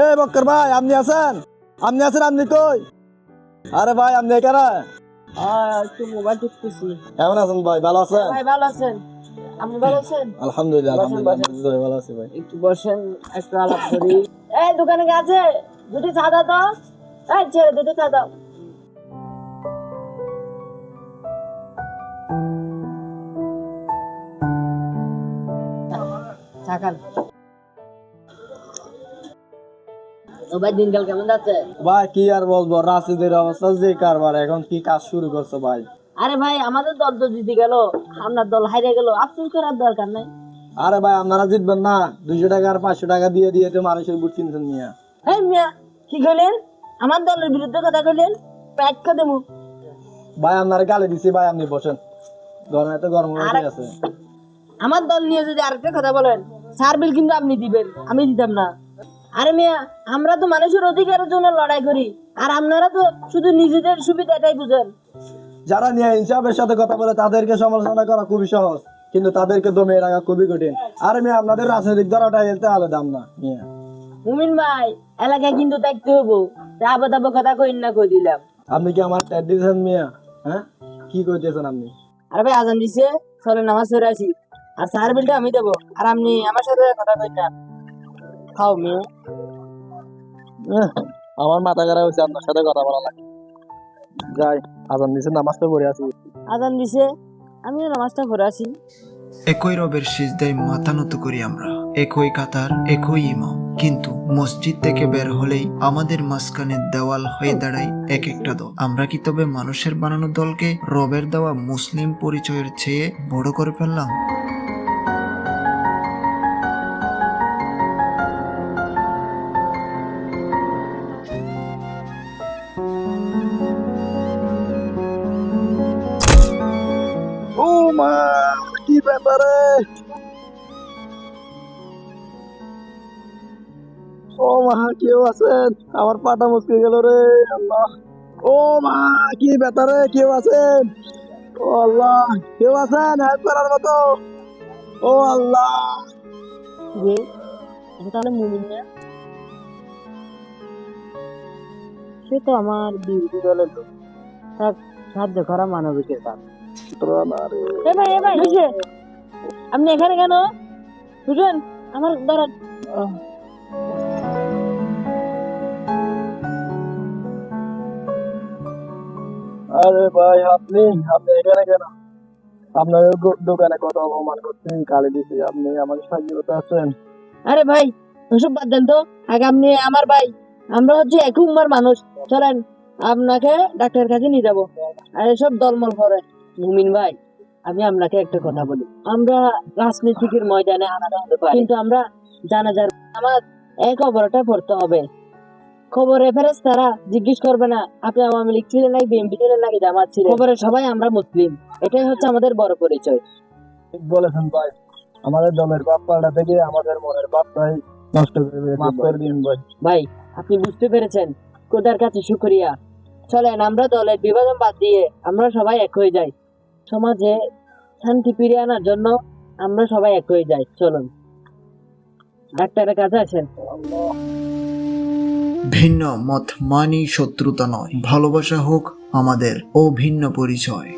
এ বক্কর ভাই, আপনি আছেন? আপনি কই? আরে ভাই, আপনি কারা? একটু মোবাইল টিপতেছি। কেমন আছেন ভাই? ভালো আছেন? ভাই ভালো আছেন? আপনি ভালো আছেন? আলহামদুলিল্লাহ, বসেন, বসেন। আলহামদুলিল্লাহ, ভালো আছি ভাই। একটু বসেন, একটু আলাপ করি। এই দোকানে কে আছে? দুটো চা দাও তো। এই ছেলে, দুটো চা দাও। চা খান। ও ভাই, দিনকাল কেমন যাচ্ছে? ভাই কি আর বলবো, রাজনীতির অবস্থা যে কারবার, এখন কি কাজ শুরু করছে ভাই? আরে ভাই, আমাদের দল তো জিতে গেল, আপনার দল হারিয়ে গেল, আফসোস করার দরকার নাই। আরে ভাই, আপনারা জিতবেন না? 200 টাকা আর 500 টাকা দিয়ে দিয়ে তো মানুষের ভোট কিনছেন মিয়া। এই মিয়া, কি কইলেন? আমার দলের বিরুদ্ধে কথা কইলেন? প্যাক দেবো। ভাই আপনারা গালি দিছি ভাই, আপনি বসেন। গরমে তো গরম হয়ে আছে। আমার দল নিয়ে যদি আরেকটা কথা বলেন, সার বিল কিন্তু আপনি দিবেন, আমি দিতাম না। আরে মিয়া, আমরা তো মানুষের অধিকারের জন্য লড়াই করি, আর আপনারা তো শুধু নিজেদের সুবিধাটাই বুঝেন। যারা নিয়ে ইনসাফের সাথে কথা বলে তাদেরকে সমালোচনা করা খুবই সহজ, কিন্তু তাদেরকে দমিয়ে রাখা খুবই কঠিন। আর মিয়া, আপনাদের রাজনৈতিক দলটা এলতে আলে দাম না মিয়া। মুমিন ভাই, এলাকায় কিন্তু দেখতে হবো, আবো তাবো কথা কইন না, কই দিলাম। আপনি কি আমার ট্যাগ দিয়েছেন মিয়া? হ্যাঁ, কি করতেছেন আপনি? আরে ভাই, আজান দিছে, চলে নামাজ পড়ে আসি, আর সার বিলটা আমি দেবো, আর আপনি আমার সাথে কথা কইন না। খাও মিয়া। আমার মাথা খারাপ হয়েছে আপনার সাথে কথা বলা লাগে। যাই, আজান দিয়েছেন, নামাজটা পড়ে আছি। আজান দিছে, আমিও নামাজটা পড়ে আসি। একই রবের সিজদায় মাথা নত করি আমরা, একই কাতার, একই ইমাম, কিন্তু মসজিদ থেকে বের হলেই আমাদের মাঝখানে দেওয়াল হয়ে দাঁড়ায় এক একটা দল। আমরা কি তবে মানুষের বানানো দলকে রবের দেওয়া মুসলিম পরিচয়ের চেয়ে বড় করে ফেললাম? ও মা, কি ব্যাপারে? ও মা, কেউ আছেন? আমার পাটা মুচকে গেল রে আল্লাহ। ও মা, কি ব্যাপারে? কেউ আছেন? ও আল্লাহ, কেউ আছেন হেল্প করার মতো? ও আল্লাহ। যে এটা তাহলে মুমিন না? সে তো আমার বিরোধী দলের লোক, তার সাহায্য করা মানবিকের কাজ। এ ভাই, এ ভাই, বুঝে আপনি এখানে কেন? বুঝলেন আমার দ্বারা। আরে ভাই, আপনি আপনি এখানে কেন? আপনার দোকানে কত অপমান করছেন, গালি দিচ্ছি, আপনি আমাকে সাহায্য করতে আছেন? আরে ভাই, ওসব বাদ দেন তো, আগে আপনি আমার ভাই, আমরা হচ্ছে এক উম্মার মানুষ, চলেন আপনাকে ডাক্তারের কাছে নিয়ে যাবো। আর এসব দলমল করে। মুমিন ভাই, আমি আপনাকে একটা কথা বলি, আমরা রাজনীতিকের ময়দানে আলাদা হতে পারি, কিন্তু আমরা জানাজার নামাজ এক অবরটা পড়তে হবে। খবরে ফেরেশতারা জিজ্ঞেস করবে না আপনি আওয়ামী লীগ ছিলেন নাকি বিএনপি ছিলেন নাকি জামাত ছিলেন, খবরে সবাই আমরা মুসলিম। এটাই হচ্ছে আমাদের বড় পরিচয়। ঠিক বলেছেন ভাই, আমাদের দলের বাপ পাল্টা থেকে আমাদের মনের বাপটাই নষ্ট করে দিয়েছে। মাফ করে দিন ভাই। ভাই, আপনি বুঝতে পেরেছেন, খোদার কাছে শুকরিয়া। চলেন আমরা দলের বিভাজন বাদ দিয়ে আমরা সবাই এক হয়ে যাই, সমাজে শান্তি ফিরিয়ে আনার জন্য আমরা সবাই এক হয়ে যাই। চলুন ডাক্তারের কাছে আসেন। ভিন্ন মত মানি শত্রুতা নয়, ভালোবাসা হোক আমাদের ও ভিন্ন পরিচয়।